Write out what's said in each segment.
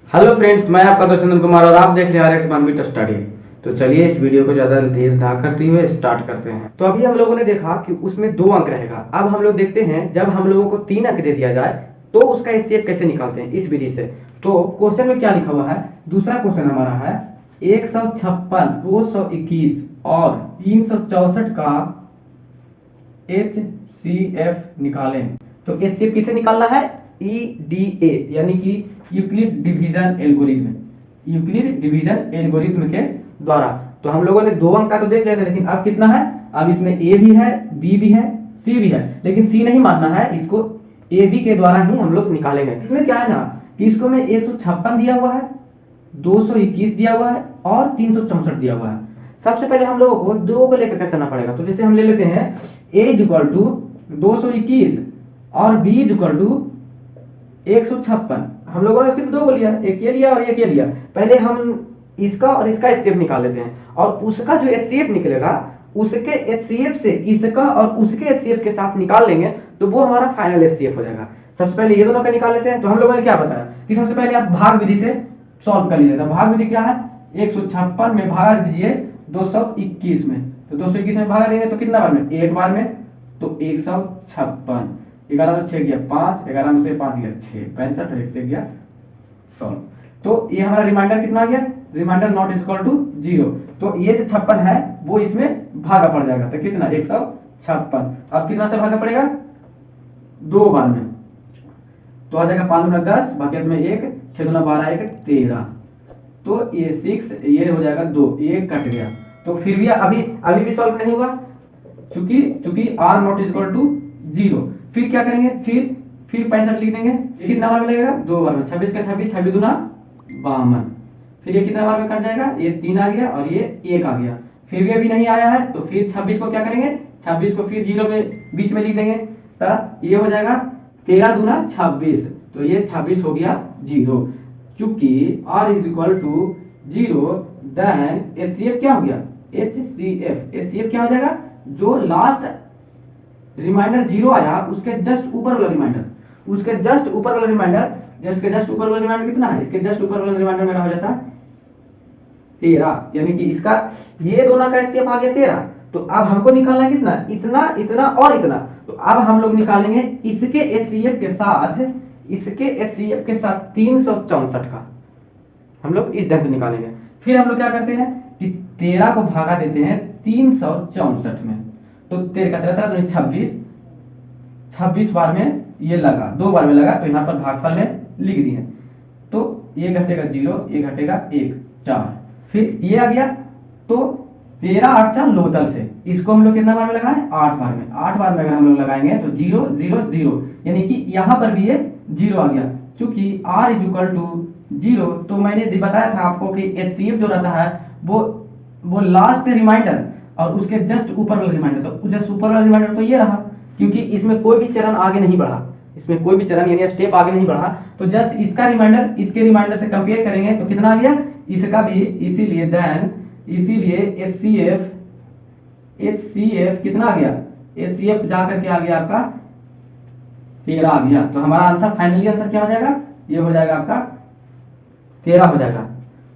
Hello friends, मैं आपका दोस्त चंदन कुमार और आप देख रहे हैं RX बानवीट स्टडी। तो चलिए इस वीडियो को ज़्यादा देर ना करते हुए स्टार्ट करते हैं। तो अभी हम लोगों ने देखा कि उसमें 2 अंक रहेगा। अब हम लोग देखते हैं जब हम लोगों को 3 अंक दे दिया जाए तो उसका HCF कैसे निकालते हैं इस विधि से। तो क्वेश्चन में क्या लिखा हुआ है, दूसरा क्वेश्चन हमारा है 156, 221 और 364 का HCF निकालें। तो HCF किसे निकालना है, EDA यानी कि Euclid division algorithm, Euclid division algorithm के द्वारा। तो हम लोगों ने 2 अंक का तो देख लिया था, लेकिन अब कितना है, अब इसमें A भी है, B भी है, C भी है, लेकिन C नहीं मानना है, इसको AB के द्वारा ही हम लोग निकालेंगे। इसमें क्या है ना कि इसको में 156 दिया हुआ है, 221 दिया हुआ है और 364 दिया हुआ है। सबसे पहले हम लोगों को 2 को लेकर चलना पड़ेगा। तो जैसे हम ले लेते हैं A इक्वल टू 221 और B इक्वल टू 156। हम लोगों ने सिर्फ 2 को लिया, एक ये लिया और एक ये लिया। पहले हम इसका और इसका HCF निकाल लेते हैं और उसका जो HCF निकलेगा उसके HCF से इसका और उसके HCF के साथ निकाल लेंगे तो वो हमारा फाइनल HCF हो जाएगा। सबसे पहले ये दोनों का निकाल लेते हैं। तो हम लोगों ने क्या बताया कि सबसे पहले आप भाग विधि से सॉल्व कर लीजिए। भाग विधि क्या है, 156 में भागा दीजिए 221 में। तो 221 में भागा देंगे तो कितना बार में, एक बार में, तो 156। 11 में 6 गया 5, 11 में से 5 गया 6, 65 और 1 से गया 100। तो ये हमारा रिमाइंडर कितना आ गया, रिमाइंडर नॉट इक्वल टू 0। तो ये जो 56 है वो इसमें भागा पड़ जाएगा। तो कितना 156। अब कितना से भागा पड़ेगा, 2 बार में। तो आ जाएगा 5 दूना 10, बाकी में 1, 6 दूना 12, 1 13। तो ये 6, ये हो जाएगा 2, 1 कट गया। तो फिर भी अभी भी सॉल्व नहीं हुआ, चूंकि r नॉट इक्वल टू 0। फिर क्या करेंगे, फिर 65 लिख देंगे। ये कितना बार में लगेगा, 2 बार में। 26 का 26, 26 दूना 52। फिर ये कितना बार में कट जाएगा, ये 3 आ गया और ये 1 आ गया। फिर भी अभी नहीं आया है तो फिर 26 को क्या करेंगे, 26 को फिर 0 में बीच में लिख देंगे। तो ये हो जाएगा 13 दूना 26। तो ये 26 हो गया 0। चूंकि r is equal to 0 then HCF क्या हो गया, HCF क्या हो जाएगा, जो लास्ट रिमाइंडर 0 आया उसके जस्ट ऊपर वाला रिमाइंडर, उसके जस्ट ऊपर वाला रिमाइंडर, जिसके जस्ट ऊपर वाला रिमाइंडर कितना है, इसके जस्ट ऊपर वाला रिमाइंडर मेरा हो जाता है 13। यानी कि इसका ये दोनों का HCF आ गया 13। तो अब हमको निकालना है कितना, इतना, इतना और इतना। तो अब हम लोग निकालेंगे इसके HCF के साथ, इसके HCF के साथ 364 का हम लोग इस ढंग से निकालेंगे। फिर हम लोग क्या करते हैं कि 13 को भागा देते हैं 364 में। तो 13 का 13 26, 26 बार में ये लगा, 2 बार में लगा, तो यहाँ पर भागफल में लिख दिए। तो ये घटेगा 0, ये घटेगा 1, 4। फिर ये आ गया। तो 13 8 4 लोतल से इसको हम लोग कितना बार में लगाएं, 8 बार में। 8 बार में अगर हम लोग लगाएंगे तो 0 0 0, यानी कि यहाँ पर भी ये 0 आ गया। चूंकि r इज इक्वल टू 0, तो मैंने बताया था आपको कि HCF जो रहता है वो लास्ट रिमाइंडर और उसके जस्ट ऊपर वाला रिमाइंडर। तो जस्ट ऊपर वाला रिमाइंडर तो ये रहा, क्योंकि इसमें कोई भी चरण आगे नहीं बढ़ा, इसमें कोई भी चरण यानी स्टेप आगे नहीं बढ़ा। तो जस्ट इसका रिमाइंडर इसके रिमाइंडर से कंपेयर करेंगे तो कितना आ गया, इसका भी। इसीलिए HCF कितना आ गया, HCF जाकर के आ गया आपका 13 आ गया। तो हमारा आंसर, फाइनली आंसर क्या हो जाएगा, ये हो जाएगा आपका 13 हो जाएगा।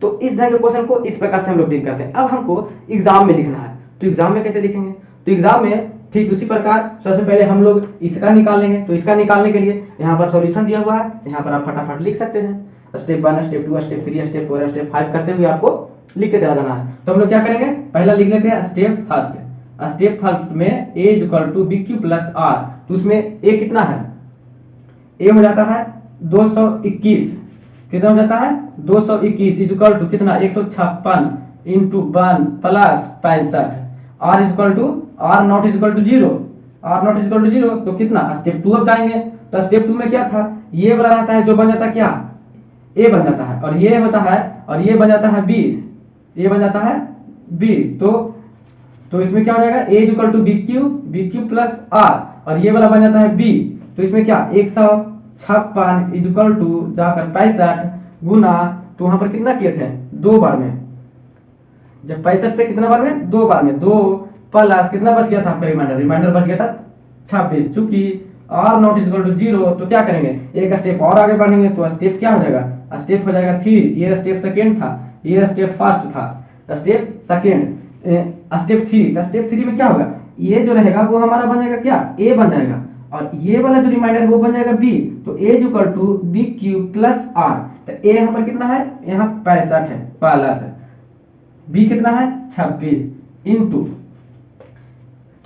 तो इस तरह के क्वेश्चन को इस प्रकार से हम लोग डील करते हैं। अब हमको एग्जाम में लिखना है, तो एग्जाम में कैसे लिखेंगे, तो एग्जाम में ठीक उसी प्रकार सबसे पहले हम लोग इसका निकाल लेंगे। तो इसका निकालने के लिए यहाँ पर सॉल्यूशन दिया हुआ है, यहाँ पर आप फटाफट लिख सकते हैं। Step 1, step 2, step 3, step 4, step 5 करते हुए आपको लिखते चला जाना है। तो हम लोग क्या करेंगे, पहला लिख लेते हैं स्टेप फर्स्ट। स्टेप फर्स्ट में a equal to BQ plus R। तो उसमें a कितना है, a हो जाता है 221। कितना हो जाता है, 221 इक्वल टू कितना, 156 into 1 plus 65। r equal to r not equal to 0, r not equal to 0 तो कितना, स्टेप 2 अब जाएंगे। तो स्टेप 2 में क्या था, ये वाला रहता है जो बन जाता है क्या, a बन जाता है, और ये होता है, और ये बन जाता है b, ये बन जाता है b। तो इसमें क्या हो जाएगा, a equal to BQ plus r, और ये वाला बन जाता है b। तो इसमें क्या, 156 इक्वल टू जाकर 65 गुना, तो वहां पर कितना किए थे, 2 बार में। जब 65 से कितना बार में, 2 बार में, 2 प्लस कितना बच गया था आपका रिमाइंडर बच गया था 26। चूंकि r not is equal to 0 तो क्या करेंगे, एक स्टेप और आगे बढ़ेंगे तो स्टेप क्या हो जाएगा, स्टेप हो जाएगा 3। ये स्टेप सेकेंड था, ये स्टेप फर्स्ट था, स्टेप सेकेंड, स्टेप 3। तो स्टेप 3 में क्या होगा, ये जो रहेगा वो हमारा बन जाएगा क्या, a बन जाएगा, और ये वाला जो रिमाइंडर वो बन जाएगा b। तो a is equal to b q plus r। तो a यहाँ पर कितना है, यहाँ 65 है प्लस b कितना है 26 इंटू,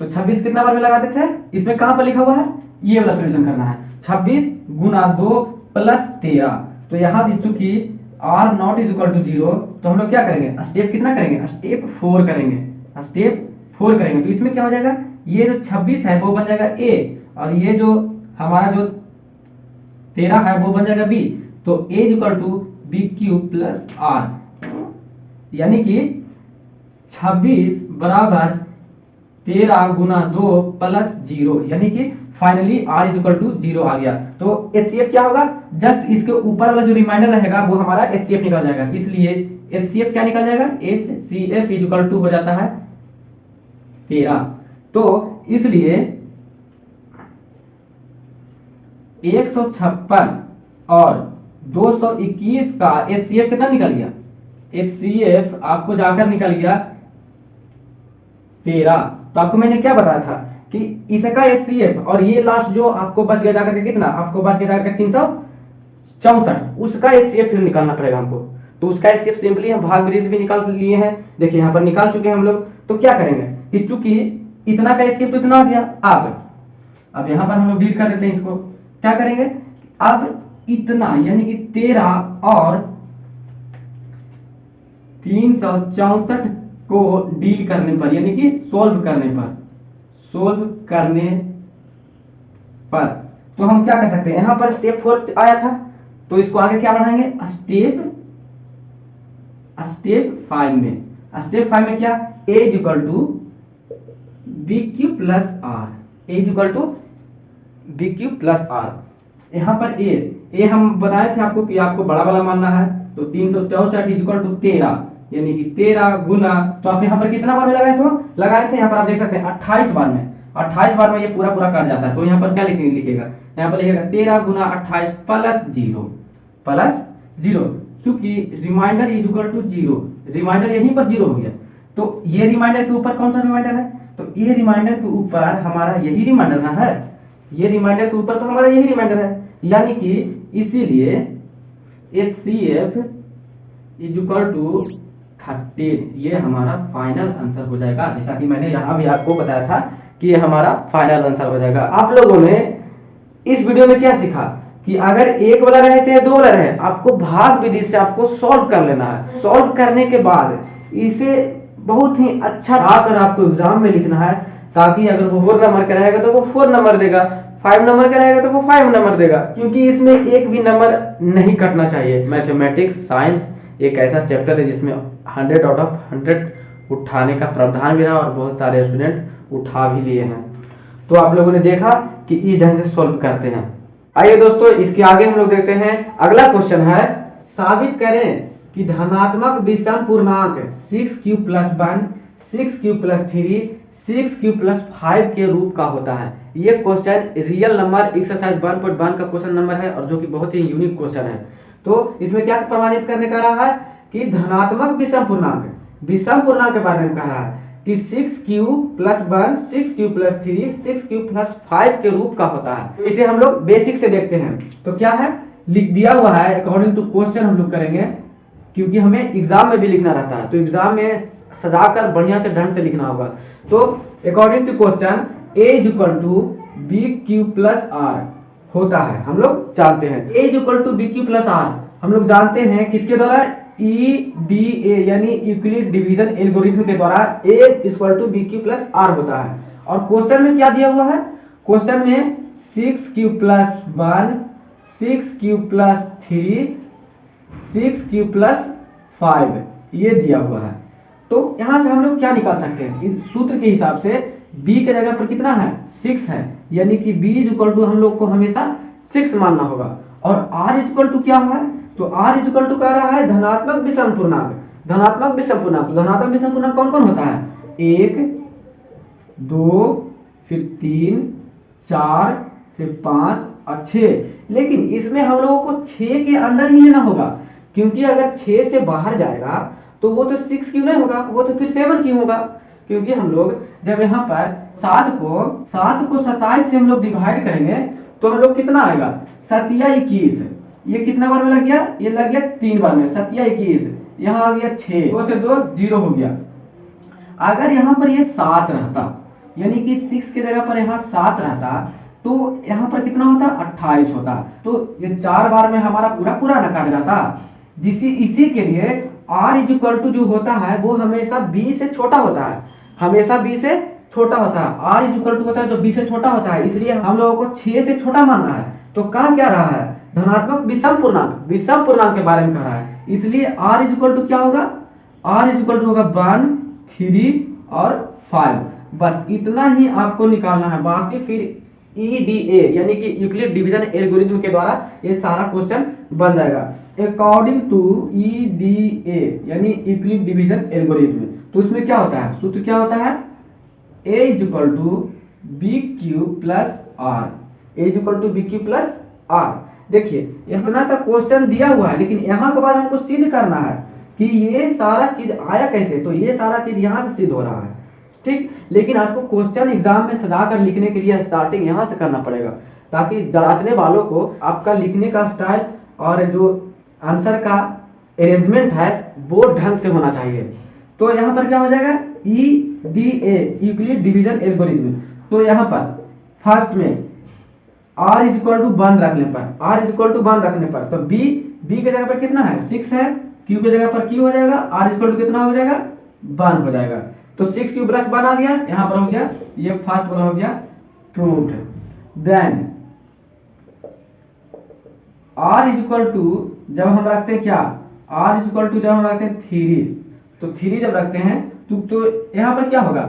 तो 26 कितना बार में लगाते थे, इसमें कहां पर लिखा हुआ है, ये वाला सॉल्यूशन करना है, 26 गुना 2 प्लस 13। तो यहाँ भी चूंकि r not is equal to 0 तो हम लोग क्या करेंगे, स्टेप कितना करेंगे, स्टेप 4 करेंगे, स्टेप 4 करेंगे। तो इसमें क्या हो जाएगा, ये जो 26 है वो बन जाएगा a, और ये जो हमारा जो 13 है वो बन जाएगा b। तो a is equal to b q plus r, यानी कि 26 बराबर 13 गुना 2 प्लस 0, यानी कि finally r is equal to 0 आ गया। तो HCF क्या होगा, जस्ट इसके ऊपर वाला जो रिमाइंडर रहेगा वो हमारा HCF निकल जाएगा, इसलिए HCF क्या निकल जाएगा, HCF इज इक्वल टू हो जाता है 13। तो इसलिए 156 और 221 का HCF कितना निकल गया, HCF आपको जाकर निकल गया 13। तो आपको मैंने क्या बताया था कि इसका HCF और ये लास्ट जो आपको बच गया जाकर के कितना, आपको बच गया जाकर 364, उसका HCF फिर निकालना पड़ेगा हमको। तो उसका HCF सिंपली हम भाग ब्रिज भी निकाल लिए हैं, देखिए यहाँ पर निकाल चुके हैं हम लोग। तो क्या करेंगे कि चूंकि इतना का HCF तो इतना आ गया, अब यहाँ पर हम लोग डील कर देते हैं इसको, क्या करेंगे, अब इतना यानी कि 13 और 364 को डील करने पर, यानी कि सोल्व करने पर तो हम क्या कर सकते हैं, यहां पर स्टेप 4 आया था तो इसको आगे क्या बढ़ाएंगे, स्टेप 5 में। स्टेप 5 में क्या, a is equal to b q plus r, a is equal to b q plus r. यहाँ पर a हम बताए थे आपको कि आपको बड़ा वाला मानना है, तो 364 इज इक्वल टू 13, यानी कि 13 गुना, तो आप यहाँ पर कितना बार में लगाए थे यहाँ पर आप देख सकते हैं 28 बार में, 28 बार में ये पूरा कट जाता है। तो यहाँ पर क्या लिखेगा, यहाँ पर लिखेगा 13 गुना 28 प्लस 0, चूंकि reminder is equal to 0, reminder यहीं पर 0 हो गया। तो ये रिमाइंडर के ऊपर कौन सा रिमाइंडर है, तो ये रिमाइंडर के ऊपर हमारा यही रिमाइंडर ना है, ये रिमाइंडर के ऊपर तो हमारा यही रिमाइंडर है, यानी कि इसीलिए HCF इज इक्वल टू 13, ये हमारा फाइनल आंसर हो जाएगा। जैसा कि मैंने यहाँ भी आपको बताया था कि ये हमारा फाइनल आंसर हो जाएगा। आप लोगों ने इस वीडियो में क्या सीखा कि अगर एक वाला रहे चाहे दो वाला रहे, आपको भाग विधि से आपको सॉल्व कर लेना है। सॉल्व करने के बाद इसे बहुत ही अच्छा आकर आपको एग्जाम में लिखना है, ताकि अगर वो 4 नंबर का रहेगा तो वो 4 नंबर देगा, 5 नंबर का रहेगा तो वो 5 नंबर देगा, क्योंकि इसमें एक भी नंबर नहीं कटना चाहिए। मैथमेटिक्स साइंस एक ऐसा चैप्टर है जिसमें 100 आउट ऑफ 100 उठाने का प्रावधान भी रहा और बहुत सारे स्टूडेंट उठा भी लिए हैं। तो आप लोगों ने देखा कि इस ढंग से सॉल्व करते हैं। आइए दोस्तों, इसके आगे हम लोग देखते हैं। अगला क्वेश्चन है, साबित करें कि धनात्मक विषम पूर्णांक 6q plus 1, 6q plus 3, 6q plus 5 के रूप का होता है। ये क्वेश्चन रियल नंबर एक्सरसाइज 1.1 का क्वेश्चन नंबर है और जो कि बहुत ही यूनिक क्वेश्चन है। तो इसमें क्या प्रमाणित करने का रहा है कि धनात्मक विषम पूर्णांक के बारे में कह रहा है कि 6q plus 1, 6q plus 3, 6q plus 5 के रूप का होता है। तो इसे हम लोग बेसिक से देखते हैं। तो क्या है, लिख दिया हुआ है अकॉर्डिंग टू क्वेश्चन हम लोग करेंगे, क्योंकि हमें एग्जाम में भी लिखना रहता है, तो एग्जाम में सजाकर बढ़िया से ढंग से लिखना होगा। तो according to question a is equal to b q plus r होता है, हम लोग जानते हैं। a is equal to b q plus r हम लोग जानते हैं किसके द्वारा, EDA यानी यूक्लिड डिवीजन एल्गोरिथम के द्वारा a equal to b q plus r होता है। और क्वेश्चन में क्या दिया हुआ है, क्वेश्चन में 6q plus 1, 6q plus 3, 6q plus 5 ये दिया हुआ है। तो यहां से हम लोग क्या निकाल सकते हैं, इस सूत्र के हिसाब से b के जगह पर कितना है, 6 है, यानी कि b इज इक्वल टू हम लोग को हमेशा 6 मानना होगा। और r इज इक्वल टू क्या हुआ है, तो r इज इक्वल टू कह रहा है धनात्मक विषम पूर्णांक। धनात्मक विषम पूर्णांक कौन कौन होता है, 1, 2, फिर 3, 4, फिर 5 और 6। लेकिन इसमें हम लोगों को 6 के अंदर ही लेना होगा, क्योंकि अगर 6 से बाहर जाएगा तो वो तो 6 क्यों नहीं होगा, वो तो फिर 7 क्यों होगा। क्योंकि हम लोग जब यहाँ पर 7 को 27 से हम लोग डिवाइड करेंगे तो हम लोग कितना आएगा, 7 या 21। ये कितना बार में लग गया, ये लग गया 3 बार में, 7 या 21। यहाँ आ गया 6, 2 से 2 0 हो गया। अगर यहाँ पर ये 7 रहता, यानी कि 6 के जगह पर यहाँ 7 रहता, तो यहाँ पर कितना होता, 28 होता। तो ये 4 बार में हमारा पूरा ना काट जाता। इसी के लिए r इक्वल टू जो होता है वो हमेशा b से छोटा होता है, हमेशा b से छोटा होता है। r इक्वल टू होता है जो b से छोटा होता है, इसलिए हम लोगों को 6 से छोटा मानना है। तो कह क्या रहा है, धनात्मक विषम पूर्णांक के बारे में कह रहा है, इसलिए r इक्वल टू क्या होगा, r इक्वल टू होगा 1, 3 और 5। बस इतना ही आपको निकालना है। बाकी फिर EDA यानी कि यूक्लिड डिवीजन एल्गोरिथम के द्वारा ये सारा क्वेश्चन बन जाएगा। अकॉर्डिंग टू EDA यानी यूक्लिड डिवीजन एल्गोरिथम, तो उसमें क्या होता है, सूत्र क्या होता है, A equal to b q plus r, A equal to b q plus r. देखिए इतना तक क्वेश्चन दिया हुआ है, लेकिन यहाँ के बाद हमको सिद्ध करना है कि ये सारा चीज आया कैसे। तो ये सारा चीज यहाँ से सिद्ध हो रहा है, ठीक। लेकिन आपको क्वेश्चन एग्जाम में सजा कर लिखने के लिए स्टार्टिंग यहाँ से करना पड़ेगा, ताकि जांचने वालों को आपका लिखने का स्टाइल और जो आंसर का अरेंजमेंट है वो ढंग से होना चाहिए। तो यहाँ पर क्या हो जाएगा, EDA यूक्लिड डिवीजन एल्गोरिथम। तो यहाँ पर फर्स्ट में r इक्वल टू 1 रखने पर, तो b के जगह पर कितना है, 6 है, q के जगह पर q हो जाएगा, r इक्वल टू कितना हो जाएगा, 1 हो जाएगा। तो 6 क्यू प्लस 1 आ गया, यहाँ पर हो गया, ये फर्स्ट वाला हो गया proved. Then r equal to जब हम रखते हैं क्या, r इक्वल टू जब हम रखते हैं 3, तो 3 जब रखते हैं तो यहाँ पर क्या होगा,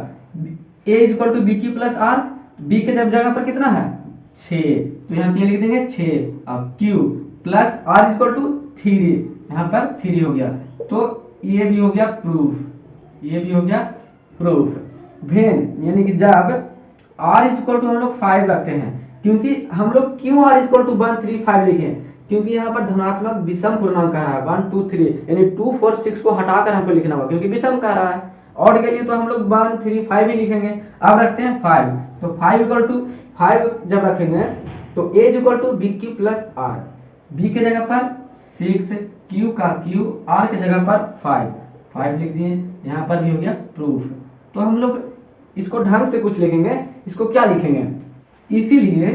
a equal to b q plus r, b के जब जगह पर कितना है 6, तो यहाँ क्या लिख देंगे 6 और q plus r equal to 3, यहाँ पर 3 हो गया। तो ये भी हो गया प्रूफ, ये भी हो गया प्रूफ। वेन यानी कि जब r इक्वल टू हम लोग 5 रखते हैं, क्योंकि हम लोग क्यों r इक्वल टू 1 3 5 लिखे, क्योंकि यहाँ पर धनात्मक विषम पूर्णांक कह रहा है, 1 2 3 यानी 2 4 6 को हटाकर हमको लिखना होगा, क्योंकि विषम कह रहा है। ऑड के लिए तो हम लोग 1 3 5 ही लिखेंगे। अब रखते हैं 5, तो 5 इक्वल टू 5 जब रखेंगे तो a equal to b q plus r, b के जगह पर 6, q का q, r के जगह पर 5 लिख दिए। यहाँ पर भी हो गया प्रूफ। तो हम लोग इसको ढंग से कुछ लिखेंगे, इसको क्या लिखेंगे, इसीलिए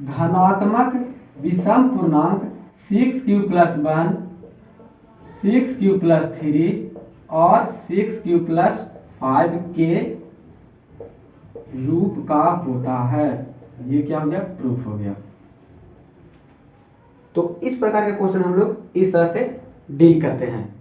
धनात्मक विषम पूर्णांक 6q प्लस 1, 6q प्लस 3 और 6q प्लस 5 के रूप का होता है। ये क्या हो गया, प्रूफ हो गया। तो इस प्रकार के क्वेश्चन हम लोग इस तरह से डील करते हैं।